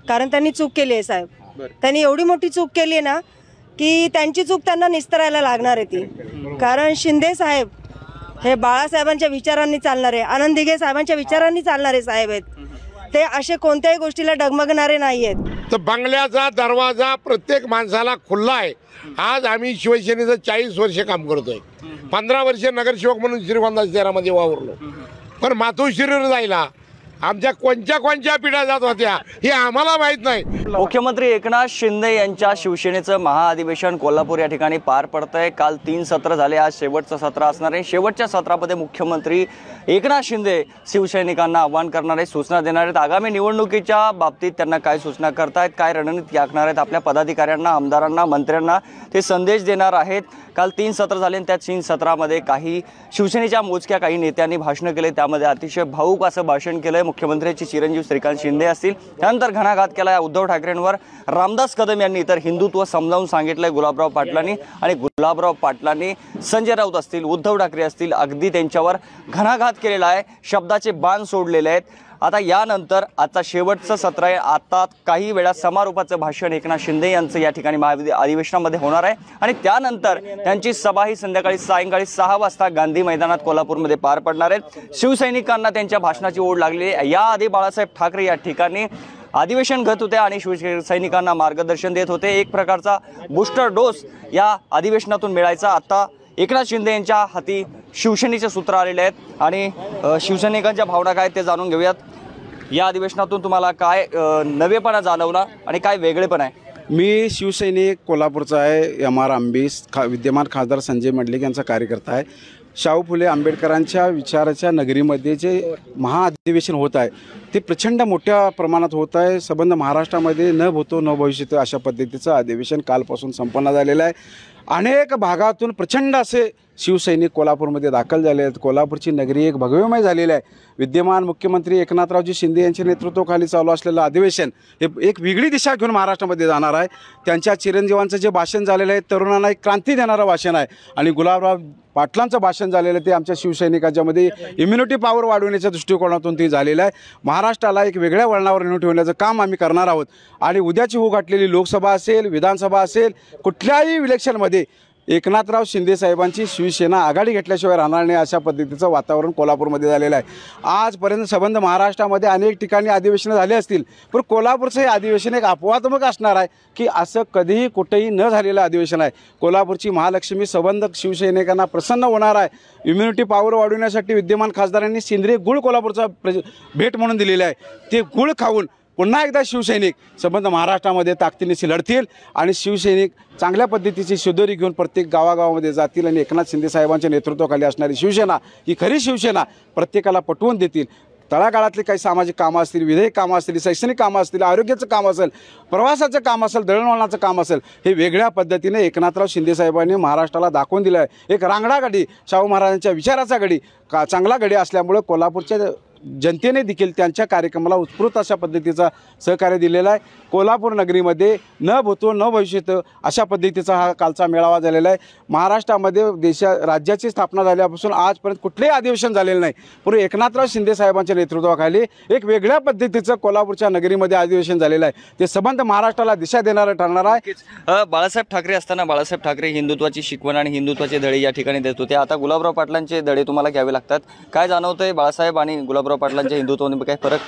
कारण त्यांनी चूक केली आहे साहेब. त्यांनी एवढी मोठी चूक केली आहे ना की त्यांची चूक त्यांना निस्तरायला लागणार आहे ती. कारण शिंदे साहेब हे बाळासाहेबांच्या विचारांनी चालणारे, आनंद दिघे साहेबांच्या विचारांनी चालणारे साहेब आहेत. ते असे कोणत्याही गोष्टीला डगमगणारे नाही आहेत. तर बंगल्याचा दरवाजा प्रत्येक माणसाला खुल्ला आहे. आज आम्ही शिवसेनेचं 40 वर्ष काम करतोय. 15 वर्ष नगरसेवक म्हणून श्रीगोंदा शहरामध्ये वावरलो. पण मातोश्रीवर जायला आमच्या कोणत्या पिढ्या जात होत्या हे आम्हाला माहित नाही. मुख्यमंत्री एकनाथ शिंदे यांच्या शिवसेनेचं महाअधिवेशन कोल्हापूर या ठिकाणी पार पडतंय. काल 3 सत्र झाले, आज शेवटचं सत्र असणार आहे. शेवटच्या सत्रामध्ये मुख्यमंत्री एकनाथ शिंदे शिवसैनिकांना आवाहन करणार आहेत, सूचना देणार आहेत. आगामी निवडणुकीच्या बाबतीत त्यांना काय सूचना करतायत, काय रणनीती आखणार आहेत, आपल्या पदाधिकाऱ्यांना, आमदारांना, मंत्र्यांना ते संदेश देणार आहेत. काल 3 सत्र झाले आणि त्या 3 सत्रामध्ये काही शिवसेनेच्या मोजक्या काही नेत्यांनी भाषणं केले. त्यामध्ये अतिशय भाऊक असं भाषण केलंय मुख्यमंत्र्यांचे चिरंजीव श्रीकांत शिंदे असतील. त्यानंतर घणाघात केला उद्धव ठाकरेंवर रामदास कदम यांनी, तर हिंदुत्व समजावून सांगितलंय गुलाबराव पाटलांनी. आणि गुलाबराव पाटलांनी संजय राऊत असतील, उद्धव ठाकरे असतील, अगदी त्यांच्यावर घणाघात केलेला आहे, शब्दाचे बाण सोडलेले आहेत. आता यानंतर आता शेवटचं सत्र आहे. आता काही वेळात समारोपाचं भाषण एकनाथ शिंदे यांचं या ठिकाणी अधिवेशनामध्ये होणार आहे. आणि त्यानंतर त्यांची सभा ही सायंकाळी 6 वाजता गांधी मैदानात कोल्हापूरमध्ये पार पडणार आहे. शिवसैनिकांना त्यांच्या भाषणाची ओढ लागली आहे. याआधी बाळासाहेब ठाकरे या ठिकाणी अधिवेशन घेत होते आणि शिवसैनिकांना मार्गदर्शन देत होते. एक प्रकारचा बूस्टर डोस या अधिवेशनातून मिळायचा. आता एकनाथ शिंदे यांच्या हाती शिवसेनेचे सूत्र आलेले आहेत आणि शिवसैनिकांच्या भावना काय ते जाणून घेऊयात. या अधिवेशनातून तुम्हाला काय नवेपणा जाणवला आणि काय वेगळेपण आहे? मी शिवसैनिक कोल्हापूरचा आहे. MR आंबीस विद्यमान खासदार संजय मंडलिक यांचा कार्यकर्ता आहे. शाहू फुले आंबेडकरांच्या विचाराच्या नगरीमध्ये जे महाअधिवेशन होत आहे ते प्रचंड मोठ्या प्रमाणात होत आहे. संबंध महाराष्ट्रामध्ये न भूतो न भविष्यत अशा पद्धतीचं अधिवेशन कालपासून संपन्न झालेलं आहे. अनेक भागातून प्रचंड असे शिवसैनिक कोल्हापूरमध्ये दाखल झाले आहेत. कोल्हापूरची नगरी एक भगवमय झालेली आहे. विद्यमान मुख्यमंत्री एकनाथरावजी शिंदे यांच्या नेतृत्वाखाली चालू असलेलं अधिवेशन हे एक वेगळी दिशा घेऊन महाराष्ट्रामध्ये जाणार आहे. त्यांच्या चिरंजीवांचं जे भाषण झालेलं आहे तरुणांना एक क्रांती देणारं भाषण आहे. आणि गुलाबराव पाटलांचं भाषण झालेलं ते आमच्या शिवसैनिकांच्यामध्ये इम्युनिटी पॉवर वाढवण्याच्या दृष्टिकोनातून ते झालेलं आहे. महाराष्ट्राला एक वेगळ्या वळणावर नेऊन ठेवण्याचं काम आम्ही करणार आहोत. आणि उद्याची होऊ घातलेली लोकसभा असेल, विधानसभा असेल, कुठल्याही इलेक्शनमध्ये एकनाथराव शिंदे साहेबांची शिवसेना आघाडी घेतल्याशिवाय राहणार नाही अशा पद्धतीचं वातावरण कोल्हापूरमध्ये झालेलं आहे. आजपर्यंत संबंध महाराष्ट्रामध्ये अनेक ठिकाणी अधिवेशनं झाली असतील, पण कोल्हापूरचं हे अधिवेशन एक अपवादात्मक असणार आहे की असं कधीही कुठेही न झालेलं अधिवेशन आहे. कोल्हापूरची महालक्ष्मी संबंध शिवसैनिकांना प्रसन्न होणार आहे. इम्युनिटी पॉवर वाढवण्यासाठी विद्यमान खासदारांनी सेंद्रिय गुळ कोल्हापूरचा भेट म्हणून दिलेला आहे. ते गुळ खाऊन पुन्हा एकदा शिवसैनिक संबंध महाराष्ट्रामध्ये ताकदीनिशी लढतील आणि शिवसैनिक चांगल्या पद्धतीची शिदोरी घेऊन प्रत्येक गावागावामध्ये जातील आणि एकनाथ शिंदे साहेबांच्या नेतृत्वाखाली असणारी शिवसेना ही खरी शिवसेना प्रत्येकाला पटवून देतील. तळागाळातली काही सामाजिक कामं असतील, विधेयक कामं असतील, शैक्षणिक कामं असतील, आरोग्याचं काम असेल, प्रवासाचं काम असेल, दळणवळणाचं काम असेल, हे वेगळ्या पद्धतीने एकनाथराव शिंदे साहेबांनी महाराष्ट्राला दाखवून दिलं आहे. एक रांगडा गडी, शाहू महाराजांच्या विचाराचा गडी, चांगला गडी असल्यामुळे कोल्हापूरच्या जनतेने देखील त्यांच्या कार्यक्रमाला उत्स्फूर्त अशा पद्धतीचा सहकार्य दिलेला आहे. कोल्हापूर नगरीमध्ये न भूतो न भविष्यत अशा पद्धतीचा हा कालचा मेळावा झालेला आहे. महाराष्ट्रामध्ये राज्याची स्थापना झाल्यापासून आजपर्यंत कुठलेही अधिवेशन झालेलं नाही, परंतु एकनाथराव शिंदे साहेबांच्या नेतृत्वाखाली एक वेगळ्या पद्धतीचं कोल्हापूरच्या नगरीमध्ये अधिवेशन झालेलं आहे. ते संबंध महाराष्ट्राला दिशा देणारं ठरणार आहे. बाळासाहेब ठाकरे असताना बाळासाहेब ठाकरे हिंदुत्वाची शिकवण आणि हिंदुत्वाचे धडे या ठिकाणी देत होते. आता गुलाबराव पाटलांचे धडे तुम्हाला घ्यावे लागतात. काय जाणवतंय बाळासाहेब आणि गुलाबराव पाटलांच्या हिंदुत्वामध्ये काय फरक?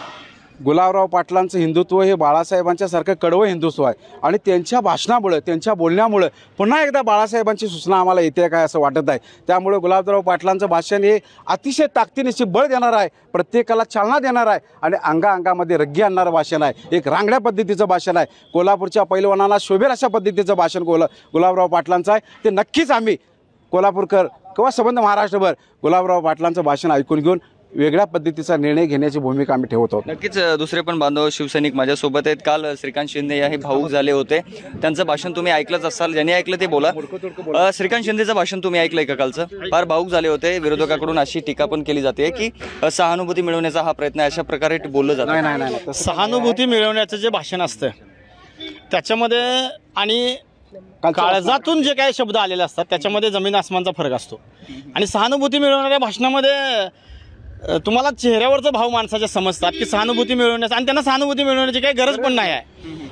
गुलाबराव पाटलांचं हिंदुत्व हे बाळासाहेबांच्यासारखं कडवं हिंदुत्व आहे आणि त्यांच्या भाषणामुळे, त्यांच्या बोलण्यामुळे पुन्हा एकदा बाळासाहेबांची सूचना आम्हाला येते काय असं वाटत आहे. त्यामुळे गुलाबराव पाटलांचं भाषण हे अतिशय ताकदीनिशी बळ देणार आहे, प्रत्येकाला चालना देणार आहे आणि अंगामध्ये रग्गी आणणारं भाषण आहे. एक रांगड्या पद्धतीचं भाषण आहे. कोल्हापूरच्या पैलवानांना शोभेल अशा पद्धतीचं भाषण गुलाबराव पाटलांचं आहे. ते नक्कीच आम्ही कोल्हापूरकर किंवा संबंध महाराष्ट्रभर गुलाबराव पाटलांचं भाषण ऐकून घेऊन वेगळ्या पद्धतीचा निर्णय घेण्याची भूमिका आम्ही ठेवत आहोत. नक्कीच दुसरे पण बांधव शिवसैनिक माझ्यासोबत आहेत. काल श्रीकांत शिंदे हे भाऊक झाले होते, त्यांचं भाषण तुम्ही ऐकलंच असाल, ज्यांनी ऐकलं ते बोला. श्रीकांत शिंदेचं भाषण तुम्ही ऐकलंय का कालचं? फार भाऊक झाले होते. विरोधकाकडून अशी टीका पण केली जाते की सहानुभूती मिळवण्याचा हा प्रयत्न अशा प्रकारे बोललं जातं. नाही, सहानुभूती मिळवण्याचं जे भाषण असतं त्याच्यामध्ये आणि काळजातून जे काही शब्द आलेले असतात त्याच्यामध्ये जमीन आसमानचा फरक असतो. आणि सहानुभूती मिळवणाऱ्या भाषणामध्ये तुम्हाला चेहऱ्यावरचा भाव माणसाच्या समजतात की सहानुभूती मिळवण्याचं, आणि त्यांना सहानुभूती मिळवण्याची काही गरज पण नाही आहे.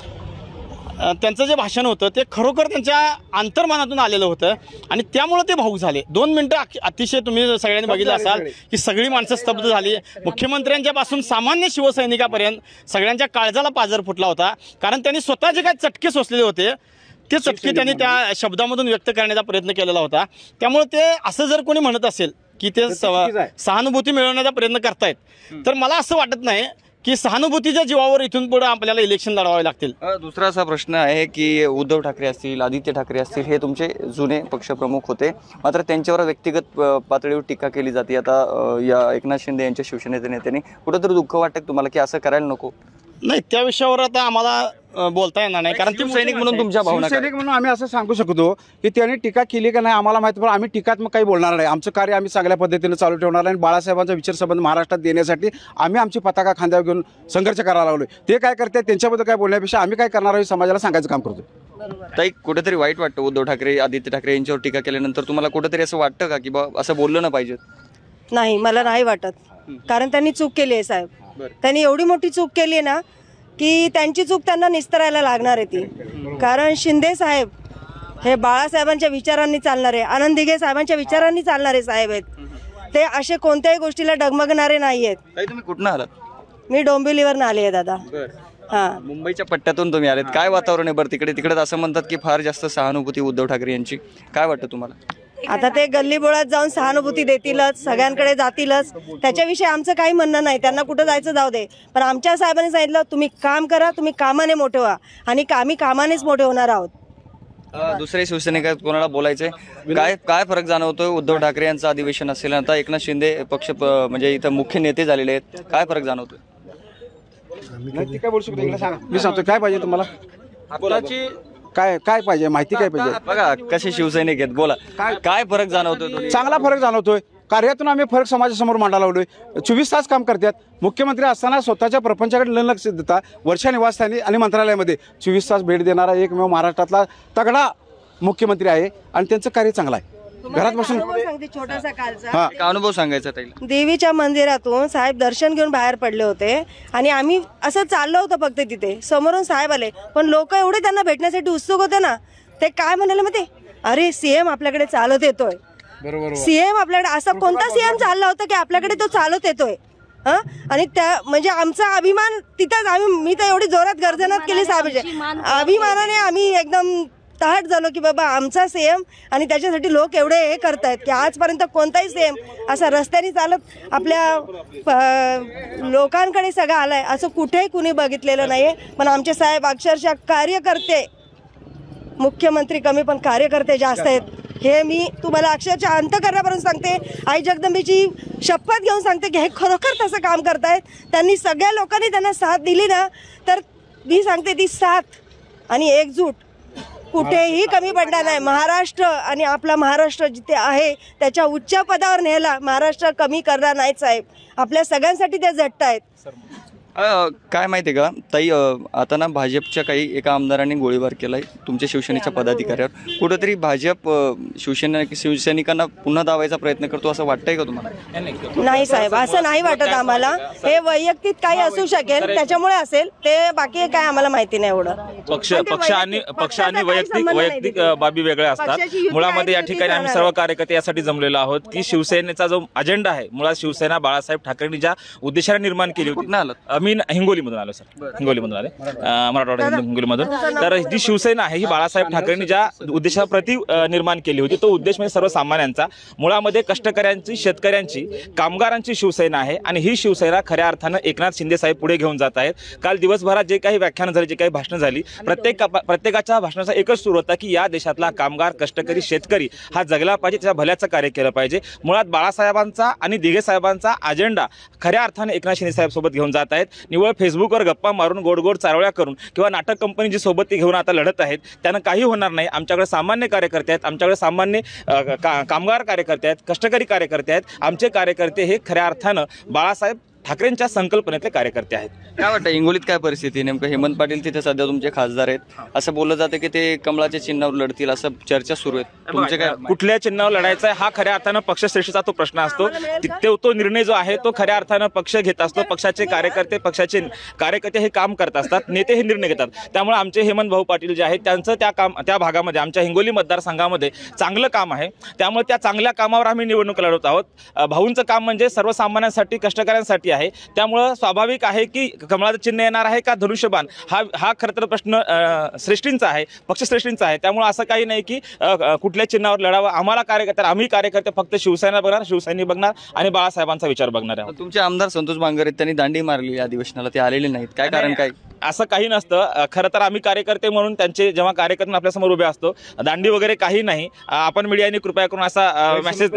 त्यांचं जे भाषण होतं ते खरोखर त्यांच्या अंतर्मनातून आलेलं होतं आणि त्यामुळे ते भावूक झाले. 2 मिनिटं अतिशय तुम्ही सगळ्यांनी बघितलं असाल की सगळी माणसं स्तब्ध झाली. मुख्यमंत्र्यांच्यापासून सामान्य शिवसैनिकापर्यंत सगळ्यांच्या काळजाला पाझर फुटला होता, कारण त्यांनी स्वतः जे काही चटके सोसलेले होते ते चटके त्यांनी त्या शब्दामधून व्यक्त करण्याचा प्रयत्न केलेला होता. त्यामुळे ते असं जर कोणी म्हणत असेल की ते सहानुभूती मिळवण्याचा प्रयत्न करतायत, तर मला असं वाटत नाही की सहानुभूतीच्या जीवावर इथून पुढे आपल्याला इलेक्शन लढवावे लागतील. दुसरा असा प्रश्न आहे की उद्धव ठाकरे असतील, आदित्य ठाकरे असतील, हे तुमचे जुने पक्षप्रमुख होते, मात्र त्यांच्यावर व्यक्तिगत पातळीवर टीका केली जाते. आता या एकनाथ शिंदे यांच्या शिवसेनेच्या नेत्यांनी कुठंतरी दुःख वाटतं तुम्हाला की असं करायला नको? नाही, त्या विषयावर आता आम्हाला बोलता येणार नाही, कारण ती सैनिक म्हणून तुमच्या भावना सैनिक म्हणून आम्ही असं सांगू शकतो की त्यांनी टीका केली का नाही आम्हाला माहिती, पण आम्ही टीकात्मक काही बोलणार नाही. आमचं कार्य आम्ही चांगल्या पद्धतीने चालू ठेवणार आहे आणि बाळासाहेबांचा विचारसंबंध महाराष्ट्रात देण्यासाठी आम्ही आमची पताका खांद्यावर घेऊन संघर्ष करायला लागलोय. ते काय करतात त्यांच्याबद्दल काय बोलण्यापेक्षा आम्ही काय करणार आहोत समाजाला सांगायचं काम करतो. ताई, कुठेतरी वाईट वाटतं उद्धव ठाकरे, आदित्य ठाकरे यांच्यावर टीका केल्यानंतर तुम्हाला कुठेतरी असं वाटतं का की बा असं बोललं ना पाहिजे? नाही, मला नाही वाटत, कारण त्यांनी चूक केली आहे साहेब. त्यांनी एवढी मोठी चूक केली आहे ना की त्यांची चूक त्यांना निस्तरायला लागणार आहे ती. कारण शिंदे साहेब हे बाळासाहेबांच्या विचारांनी चालणारे, आनंद दिघे साहेबांच्या विचारांनी चालणारे साहेब आहेत. ते असे कोणत्याही गोष्टीला डगमगणारे नाही आहेत. ताई, तुम्ही कुठनं आलात? मी डोंबिवलीवरून आली आहे दादा. हा, मुंबईच्या पट्ट्यातून तुम्ही आलेत. काय वातावरण आहे बरं तिकडे? तिकडे असं म्हणतात की फार जास्त सहानुभूती उद्धव ठाकरे यांची, काय वाटतं तुम्हाला? आता ते गल्लीबोळात जाऊन सहानुभूती देतीलच, सगळ्यांकडे जातीलच, त्याच्याविषयी आमचं काही म्हणणं नाही. त्यांना कुठं जायचं जाऊ दे, पण आमच्या साहेबांनी सांगितलं तुम्ही काम करा, तुम्ही कामाने मोठे व्हा, आणि आम्ही कामानेच मोठे होणार आहोत. दुसरे शिवसैनिक कोणाला बोलायचंय? काय फरक जाणवतोय? उद्धव ठाकरे यांचं अधिवेशन असेल, आता एकनाथ शिंदे पक्ष म्हणजे इथं मुख्य नेते झालेले आहेत, काय फरक जाणवतोय? मी सांगतो काय पाहिजे तुम्हाला, काय काय पाहिजे, माहिती काय पाहिजे? बघा कसे शिवसैनिक आहेत, बोला काय फरक जाणवतोय? चांगला फरक जाणवतोय. कार्यातून आम्ही फरक समाजासमोर मांडायला लागलोय. 24 तास काम करतात. मुख्यमंत्री असताना स्वतःच्या प्रपंचाकडे न लक्ष देता वर्षा निवासस्थानी आणि मंत्रालयामध्ये 24 तास भेट देणारा एकमेव महाराष्ट्रातला तगडा मुख्यमंत्री आहे आणि त्यांचं कार्य चांगलं आहे. घरात बसून छोटासा कालचा एक अनुभव सांगायचा ताईला. देवीच्या मंदिरातून साहेब दर्शन घेऊन बाहेर पडले होते आणि आम्ही असं चाललो होतो फक्त, तिथे समोरून साहेब आले, पण लोक एवढे त्यांना भेटण्यासाठी उत्सुक होते ना. ते काय म्हणाले मग, ते अरे सीएम आपल्याकडे चालत येतोय, सीएम आपल्याकडे, असा कोणता सीएम चालला होता की आपल्याकडे तो चालत येतोय? आणि त्या म्हणजे आमचा अभिमान तिथंच, मी तर एवढी जोरात गर्जनात केली साहेबांची, अभिमानाने आम्ही एकदम ताट झालो की बाबा आमचा सीएम, आणि त्याच्यासाठी लोक एवढे हे करतायत की आजपर्यंत कोणताही सीएम असा रस्त्याने चालत आपल्या लोकांकडे सगळं आलाय असं कुठेही कुणी बघितलेलं नाहीये. पण आमचे साहेब अक्षरशः कार्यकर्ते, मुख्यमंत्री कमी पण कार्यकर्ते जास्त आहेत. हे मी तुम्हाला अक्षरशः अंतःकरणापासून सांगते, आई जगदंबेची शपथ घेऊन सांगते की हे खरोखर तसं काम करतायत. त्यांनी सगळ्या लोकांनी त्यांना साथ दिली ना, तर मी सांगते ती साथ आणि एकजूट कुठेही कमी पडणार नाही. महाराष्ट्र आणि आपला महाराष्ट्र जिथे आहे त्याच्या उच्च पदावर न्यायला महाराष्ट्र कमी करणार नाही साहेब. आपल्या सगळ्यांसाठी ते झटतायत. काय माहिती आहे का ताई, आता ना भाजपच्या काही एका आमदारांनी गोळीबार केलाय तुमच्या शिवसेनेच्या पदाधिकाऱ्यावर. कुठेतरी भाजप शिवसैनिकांना पुन्हा दावायचा प्रयत्न करतो असं वाटतंय का तुम्हाला? नाही साहेब, असं नाही वाटत आम्हाला. हे वैयक्तिक काही असू शकेल, त्याच्यामुळे असेल ते, बाकी काय आम्हाला माहिती नाही एवढं. पक्ष आणि वैयक्तिक बाबी वेगळ्या असतात. मुळामध्ये या ठिकाणी आम्ही सर्व कार्यकर्ते यासाठी जमलेलो आहोत की शिवसेनेचा जो अजेंडा आहे, मुळात शिवसेना बाळासाहेब ठाकरेंनी ज्या उद्देशाने निर्माण केली होती ना, मी हिंगोलीमधून आलो सर, हिंगोलीमधून आले, मराठवाडा हिंगोलीमधून. तर जी शिवसेना आहे ही बाळासाहेब ठाकरेंनी ज्या उद्देशाप्रती निर्माण केली होती, तो उद्देश म्हणजे सर्वसामान्यांचा, मुळामध्ये कष्टकऱ्यांची, शेतकऱ्यांची, कामगारांची शिवसेना आहे. आणि ही शिवसेना खऱ्या अर्थानं एकनाथ शिंदे साहेब पुढे घेऊन जात आहेत. काल दिवसभरात जे काही व्याख्यानं झाली, जे काही भाषणं झाली, प्रत्येकाच्या भाषणाचा एकच सूर होता की या देशातला कामगार, कष्टकरी, शेतकरी हा जगला पाहिजे, त्याच्या भल्याचं कार्य केलं पाहिजे. मुळात बाळासाहेबांचा आणि दिघे साहेबांचा अजेंडा खऱ्या अर्थाने एकनाथ शिंदे साहेब सोबत घेऊन जात आहेत. निवळ फेसबुकवर गप्पा मारून, गोड गोड चारोळ्या करून किंवा नाटक कंपनी जी सोबत ती घेऊन आता लढत आहेत, त्यानं काही होणार नाही. आमच्याकडे सामान्य कार्यकर्ते आहेत, आमच्याकडे सामान्य कामगार कार्यकर्ते आहेत, कष्टकरी कार्यकर्ते आहेत. आमचे कार्यकर्ते हे खऱ्या अर्थानं बाळासाहेब ठाकरेंच्या संकल्पनेतले कार्यकर्ते आहेत. काय वाटतं हिंगोलीत काय परिस्थिती? नेमकं हेमंत पाटील तिथे सध्या तुमचे खासदार आहेत, असं बोललं जातं की ते कमळाच्या चिन्हावर लढतील, असं चर्चा सुरू आहेत. तुमचे काय? कुठल्या चिन्हावर लढायचं आहे हा खऱ्या अर्थानं पक्षश्रेष्ठीचा तो प्रश्न असतो. तो निर्णय जो आहे तो खऱ्या अर्थानं पक्ष घेत असतो. पक्षाचे कार्यकर्ते हे काम करत असतात, नेते हे निर्णय घेतात. त्यामुळे आमचे हेमंत भाऊ पाटील जे आहेत त्यांचं त्या भागामध्ये आमच्या हिंगोली मतदारसंघामध्ये चांगलं काम आहे. त्यामुळे त्या चांगल्या कामावर आम्ही निवडणूक लढवत आहोत. भाऊंचं काम म्हणजे सर्वसामान्यांसाठी, कष्टकऱ्यांसाठी आहे. त्यामुळं स्वाभाविक आहे की कमळाचं चिन्ह येणार आहे का धनुष्यबाण, हा खरं तर प्रश्न श्रेष्ठींचा आहे, पक्षश्रेष्ठींचा आहे. त्यामुळे असं काही नाही की कुठल्या चिन्हावर लढावं. आम्ही कार्यकर्ते फक्त शिवसेना बघणार, शिवसैनिक बघणार आणि बाळासाहेबांचा विचार बघणार आहोत. तुमचे आमदार संतोष बांगर त्यांनी दांडी मारली अधिवेशनाला, ते आलेले नाहीत, काय कारण? काय असं काही नसतं. खरं तर आम्ही कार्यकर्ते म्हणून त्यांचे जेव्हा कार्यकर्ते आपल्यासमोर उभे असतो, दांडी वगैरे काही नाही. आपण मीडियाने कृपया करून असा मेसेज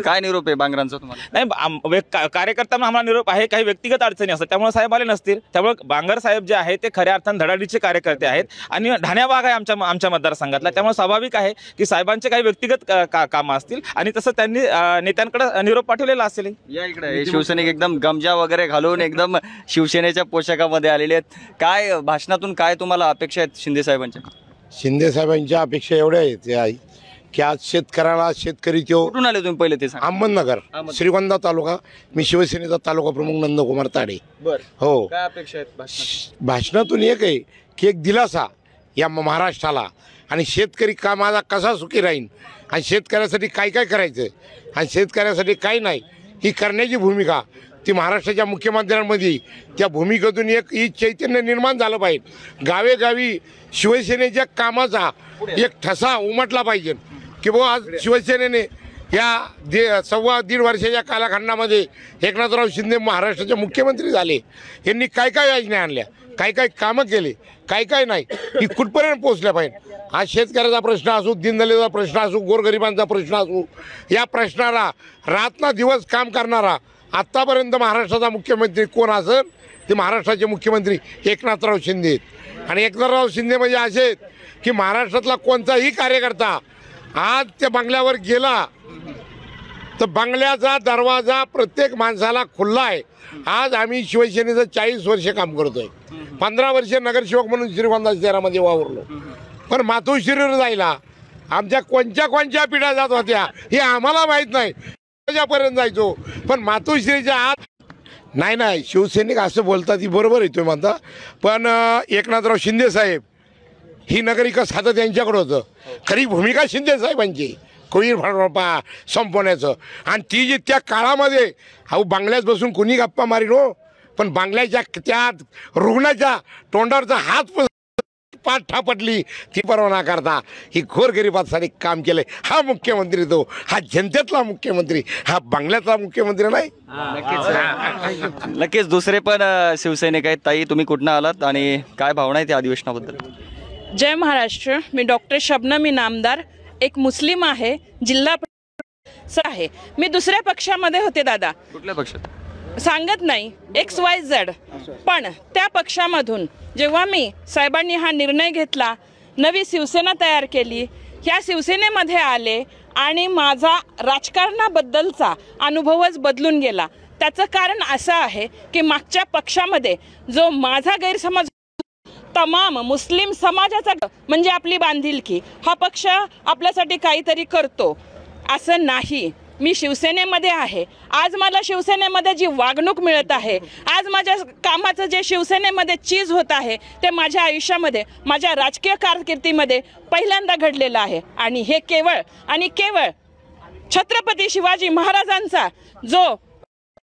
काय निरोप आहे बांगरांचा तुम्हाला? नाही, कार्यकर्त्यांना आम्हाला निरोप आहे. काही व्यक्तिगत अडचणी असतात त्यामुळे साहेब आले नसतील. त्यामुळे बांगर साहेब जे आहे ते खऱ्या अर्थानं धडाडीचे कार्यकर्ते आहेत आणि ठाण्या भाग आहे आमच्या मतदारसंघातला. त्यामुळे स्वाभाविक आहे की साहेबांचे काही व्यक्तिगत कामं असतील आणि तसं त्यांनी नेत्यांकडे निरोप पाठवलेला असेल. या इकडे शिवसैनिक एकदम गमजा वगैरे घालून एकदम शिवसेनेच्या पोशाखामध्ये आलेले आहेत. काय भाषणातून काय तुम्हाला अपेक्षा आहेत शिंदे साहेबांच्या? शिंदे साहेबांच्या अपेक्षा एवढ्या आहेत की आज शेतकरी कुठून आले तुम्ही पहिले ते सांगा? अहमदनगर, श्रीगोंदा तालुका. मी शिवसेनेचा तालुका प्रमुख नंदकुमार ताडे. हो, काय अपेक्षा आहेत भाषणातून? एक आहे की एक दिलासा या महाराष्ट्राला, आणि शेतकरी का माझा कसा सुखी राहील, आणि शेतकऱ्यासाठी काय काय करायचं आणि शेतकऱ्यासाठी काय नाही ही करण्याची भूमिका ती महाराष्ट्राच्या मुख्यमंत्र्यांमध्ये. त्या भूमिकेतून एक ही चैतन्य निर्माण झालं पाहिजे. गावेगावी शिवसेनेच्या कामाचा एक ठसा उमटला पाहिजे की बुवा आज शिवसेनेने या 1.25 वर्षाच्या कालखंडामध्ये एकनाथराव शिंदे महाराष्ट्राचे मुख्यमंत्री झाले. यांनी काय काय योजना आणल्या, काय काय कामं केले, काय काय नाही, ही कुठपर्यंत पोहोचल्या पाहिजे. आज शेतकऱ्याचा प्रश्न असो, दीनदलिताचा प्रश्न असो, गोरगरिबांचा प्रश्न असो, या प्रश्नाला रात्र दिवस काम करणारा आत्तापर्यंत महाराष्ट्राचा मुख्यमंत्री कोण असेल ते महाराष्ट्राचे मुख्यमंत्री एकनाथराव शिंदे आहेत. आणि एकनाथराव शिंदे म्हणजे असे आहेत की महाराष्ट्रातला कोणताही कार्यकर्ता आज त्या बंगल्यावर गेला तर बंगल्याचा दरवाजा प्रत्येक माणसाला खुल्ला आहे. आज आम्ही शिवसेनेचं 40 वर्ष काम करतोय. 15 वर्ष नगरसेवक म्हणून श्रीगोंदा शहरामध्ये वावरलो. पण मातोश्रीवर जायला आमच्या कोणत्या पिढ्या जात होत्या हे आम्हाला माहीत नाही. पर्यंत जायचो पण मातोश्रीच्या आत नाही. शिवसैनिक असं बोलतात ती बरोबर आहे तुम्ही म्हणता, पण एकनाथराव शिंदे साहेब ही नगरिका साधं त्यांच्याकडं होतं. खरी भूमिका शिंदे साहेबांची कोळी भाडपा संपवण्याचं. आणि ती जी त्या काळामध्ये बंगल्यात बसून कोणी गप्पा मारीन हो, पण बंगल्याच्या त्या रुग्णाच्या तोंडावरचा हात पाठ थापटली ती परवाना करता ही गोरगरिबांसाठी काम केलंय. हा मुख्यमंत्री तो, हा जनतेतला मुख्यमंत्री, हा बंगल्यातला मुख्यमंत्री नाही. नक्कीच दुसरे पण शिवसैनिक आहेत. ताई, तुम्ही कुठनं आलात आणि काय भावना आहे त्या अधिवेशनाबद्दल? जय महाराष्ट्र. मी डॉक्टर शबनम इनामदार, एक मुस्लिम आहे, जिल्हा आहे. मी दुसऱ्या पक्षामध्ये होते दादा. कुठल्या पक्षात सांगत नाही, XYZ. पण त्या पक्षामधून जेव्हा मी साहेबांनी हा निर्णय घेतला, नवी शिवसेना तयार केली, ह्या शिवसेनेमध्ये आले आणि माझा राजकारणाबद्दलचा अनुभवच बदलून गेला. त्याचं कारण असं आहे की मागच्या पक्षामध्ये जो माझा गैरसमज तमाम मुस्लिम समाजाचा म्हणजे आपली बांधिलकी, हा पक्ष आपल्यासाठी काहीतरी करतो असं नाही. मी शिवसेनेमध्ये आहे. आज मला शिवसेनेमध्ये जी वागणूक मिळत आहे, आज माझ्या कामाचं जे शिवसेनेमध्ये चीज होत आहे, ते माझ्या आयुष्यामध्ये, माझ्या राजकीय कारकिर्दीमध्ये पहिल्यांदा घडलेलं आहे. आणि हे केवळ छत्रपती शिवाजी महाराजांचा जो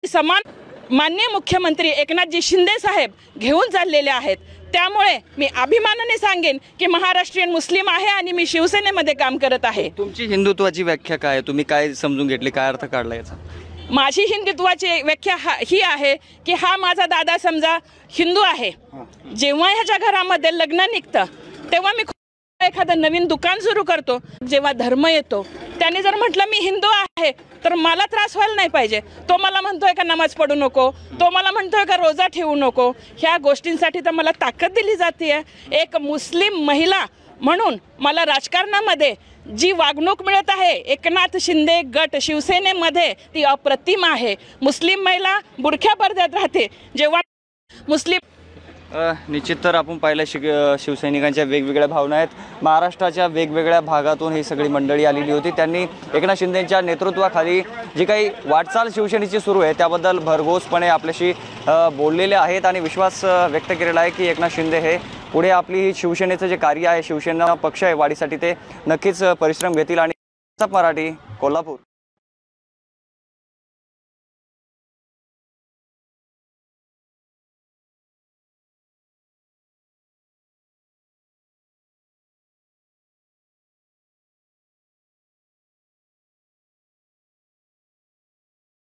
समान माननीय मुख्यमंत्री एकनाथजी शिंदे साहेब घेऊन चाललेले आहेत. त्यामुळे मी अभिमानाने सांगेन की महाराष्ट्रीयन मुस्लिम आहे आणि मी शिवसेनेमध्ये काम करत आहे. तुमची हिंदुत्वाची व्याख्या काय? तुम्ही काय समजून घेतली, काय अर्थ काढला याचा? माझी हिंदुत्वाची व्याख्या ही आहे की हा माझा दादा समजा हिंदू आहे. जेव्हा ह्याच्या घरामध्ये लग्न निघतं तेव्हा मी एखादं नवीन दुकान सुरू करतो. जेव्हा धर्म येतो त्याने जर म्हटलं मी हिंदू आहे तर मला त्रास व्हायला नाही पाहिजे. तो मला म्हणतोय का नमाज पढू नको, तो मला म्हणतोय का रोजा ठेवू नको, ह्या गोष्टींसाठी तर मला ताकद दिली जाते. एक मुस्लिम महिला म्हणून मला राजकारणामध्ये जी वागणूक मिळत आहे एकनाथ शिंदे गट शिवसेनेमध्ये ती अप्रतिम आहे. मुस्लिम महिला बुरख्या पडद्यात राहते. जेव्हा मुस्लिम निश्चित तर आपण पाहिलं शिवसैनिकांच्या वेगवेगळ्या भावना आहेत. महाराष्ट्राच्या वेगवेगळ्या भागातून ही सगळी मंडळी आलेली होती. त्यांनी एकनाथ शिंदेंच्या नेतृत्वाखाली जी काही वाटचाल शिवसेनेची सुरू आहे त्याबद्दल भरघोसपणे आपल्याशी बोललेले आहेत आणि विश्वास व्यक्त केलेला आहे की एकनाथ शिंदे हे पुढे आपली शिवसेनेचं जे कार्य आहे, शिवसेना पक्ष आहे वाढीसाठी ते नक्कीच परिश्रम घेतील. आणि मराठी, कोल्हापूर.